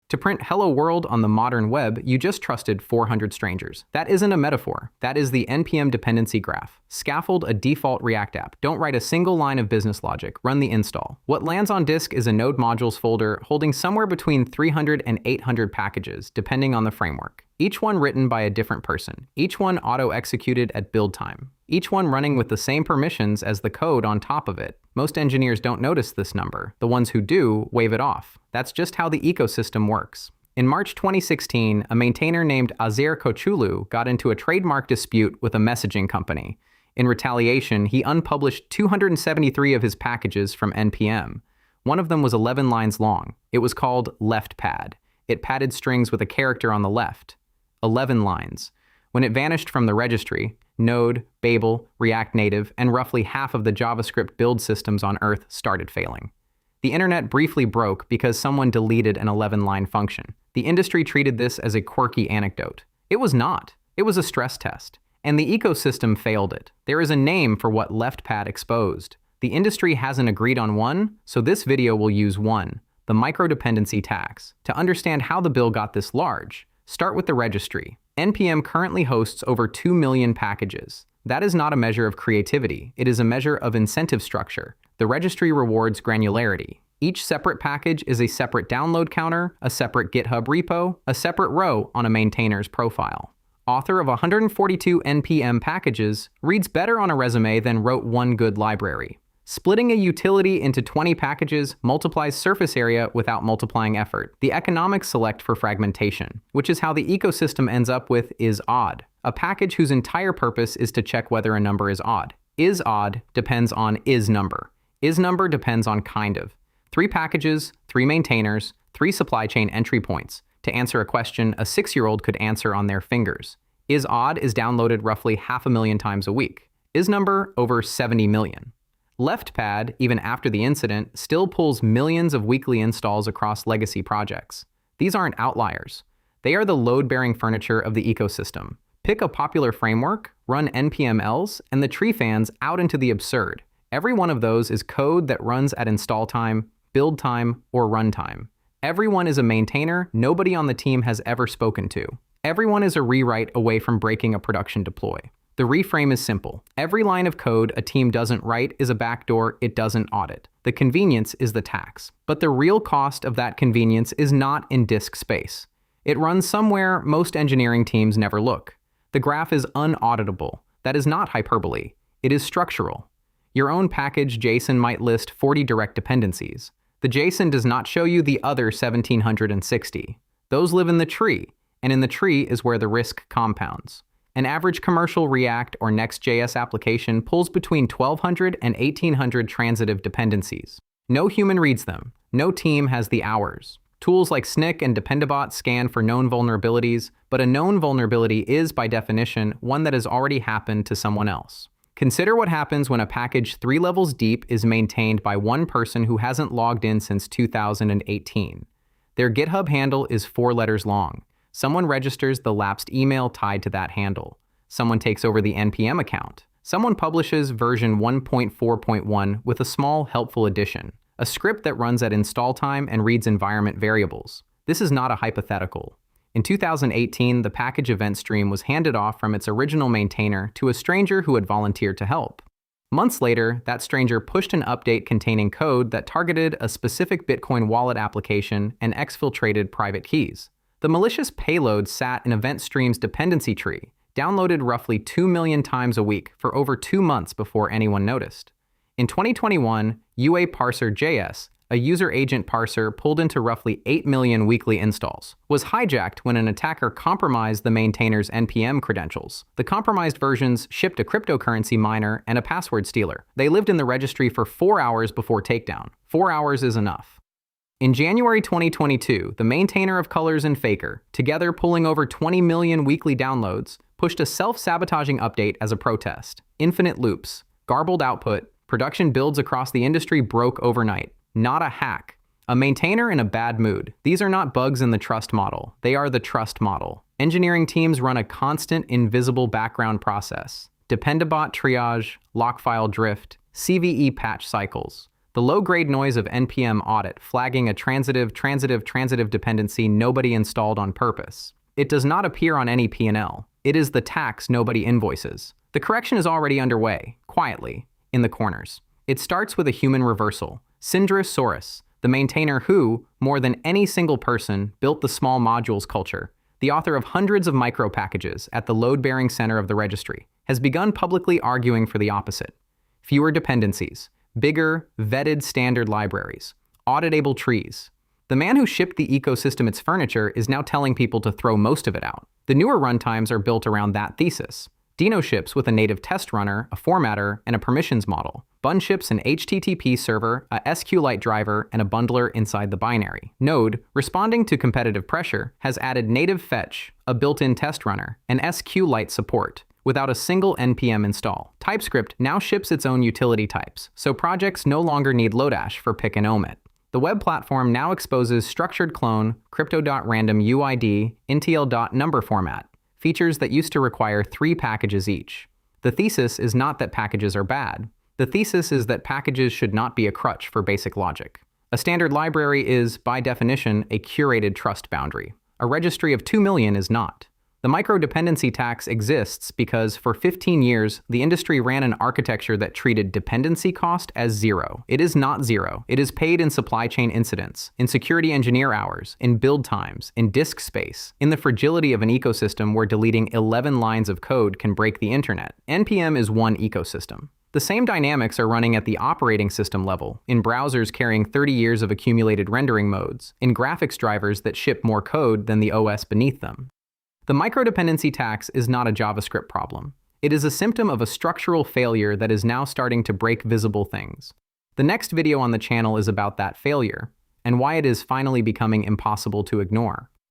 To print "Hello World" on the modern web, you just trusted 400 strangers. That isn't a metaphor. That is the NPM dependency graph. Scaffold a default React app. Don't write a single line of business logic. Run the install. What lands on disk is a Node modules folder holding somewhere between 300 and 800 packages, depending on the framework. Each one written by a different person. Each one auto-executed at build time. Each one running with the same permissions as the code on top of it. Most engineers don't notice this number. The ones who do wave it off. That's just how the ecosystem works. In March 2016, a maintainer named Azer Koçulu got into a trademark dispute with a messaging company. In retaliation, he unpublished 273 of his packages from NPM. One of them was 11 lines long. It was called left pad. It padded strings with a character on the left. 11 lines. When it vanished from the registry, Node, Babel, React Native, and roughly half of the JavaScript build systems on Earth started failing. The internet briefly broke because someone deleted an 11-line function. The industry treated this as a quirky anecdote. It was not. It was a stress test. And the ecosystem failed it. There is a name for what left pad exposed. The industry hasn't agreed on one, so this video will use one, the Microdependency Tax. To understand how the bill got this large, start with the registry. NPM currently hosts over 2 million packages. That is not a measure of creativity. It is a measure of incentive structure. The registry rewards granularity. Each separate package is a separate download counter, a separate GitHub repo, a separate row on a maintainer's profile. Author of 142 NPM packages reads better on a resume than wrote one good library. Splitting a utility into 20 packages multiplies surface area without multiplying effort. The economics select for fragmentation, which is how the ecosystem ends up with is odd, a package whose entire purpose is to check whether a number is odd. Is odd depends on is number. Is number depends on kind of. 3 packages, 3 maintainers, 3 supply chain entry points. To answer a question a 6-year-old could answer on their fingers. Is odd is downloaded roughly 500,000 times a week. Is number over 70 million. Left pad, even after the incident, still pulls millions of weekly installs across legacy projects. These aren't outliers. They are the load-bearing furniture of the ecosystem. Pick a popular framework, run npm-ls, and the tree fans out into the absurd. Every one of those is code that runs at install time, build time, or runtime. Everyone is a maintainer nobody on the team has ever spoken to. Everyone is a rewrite away from breaking a production deploy. The reframe is simple. Every line of code a team doesn't write is a backdoor it doesn't audit. The convenience is the tax. But the real cost of that convenience is not in disk space. It runs somewhere most engineering teams never look. The graph is unauditable. That is not hyperbole. It is structural. Your own package JSON might list 40 direct dependencies. The JSON does not show you the other 1,760. Those live in the tree, and in the tree is where the risk compounds. An average commercial React or Next.js application pulls between 1,200 and 1,800 transitive dependencies. No human reads them. No team has the hours. Tools like Snyk and Dependabot scan for known vulnerabilities, but a known vulnerability is, by definition, one that has already happened to someone else. Consider what happens when a package 3 levels deep is maintained by one person who hasn't logged in since 2018. Their GitHub handle is 4 letters long. Someone registers the lapsed email tied to that handle. Someone takes over the NPM account. Someone publishes version 1.4.1 with a small, helpful addition, a script that runs at install time and reads environment variables. This is not a hypothetical. In 2018, the package event stream was handed off from its original maintainer to a stranger who had volunteered to help. Months later, that stranger pushed an update containing code that targeted a specific Bitcoin wallet application and exfiltrated private keys. The malicious payload sat in event stream's dependency tree, downloaded roughly 2 million times a week for over 2 months before anyone noticed. In 2021, ua-parser-js, a user agent parser pulled into roughly 8 million weekly installs, was hijacked when an attacker compromised the maintainer's NPM credentials. The compromised versions shipped a cryptocurrency miner and a password stealer. They lived in the registry for 4 hours before takedown. 4 hours is enough. In January 2022, the maintainer of Colors and Faker, together pulling over 20 million weekly downloads, pushed a self-sabotaging update as a protest. Infinite loops, garbled output, production builds across the industry broke overnight. Not a hack. A maintainer in a bad mood. These are not bugs in the trust model. They are the trust model. Engineering teams run a constant, invisible background process. Dependabot triage, lock file drift, CVE patch cycles. The low-grade noise of NPM audit flagging a transitive dependency nobody installed on purpose. It does not appear on any P&L. It is the tax nobody invoices. The correction is already underway, quietly, in the corners. It starts with a human reversal. Sindre Sorhus, the maintainer who, more than any single person, built the small modules culture, the author of hundreds of micro packages at the load-bearing center of the registry, has begun publicly arguing for the opposite. Fewer dependencies, bigger, vetted standard libraries, auditable trees. The man who shipped the ecosystem its furniture is now telling people to throw most of it out. The newer runtimes are built around that thesis. Deno ships with a native test runner, a formatter, and a permissions model. Bun ships an HTTP server, a SQLite driver, and a bundler inside the binary. Node, responding to competitive pressure, has added native fetch, a built-in test runner, and SQLite support, without a single NPM install. TypeScript now ships its own utility types, so projects no longer need Lodash for pick and omit. The web platform now exposes structured clone, crypto.random UID, intl.number format, features that used to require 3 packages each. The thesis is not that packages are bad. The thesis is that packages should not be a crutch for basic logic. A standard library is, by definition, a curated trust boundary. A registry of 2 million is not. The Microdependency Tax exists because, for 15 years, the industry ran an architecture that treated dependency cost as zero. It is not zero. It is paid in supply chain incidents, in security engineer hours, in build times, in disk space, in the fragility of an ecosystem where deleting 11 lines of code can break the internet. NPM is one ecosystem. The same dynamics are running at the operating system level, in browsers carrying 30 years of accumulated rendering modes, in graphics drivers that ship more code than the OS beneath them. The microdependency tax is not a JavaScript problem. It is a symptom of a structural failure that is now starting to break visible things. The next video on the channel is about that failure, and why it is finally becoming impossible to ignore.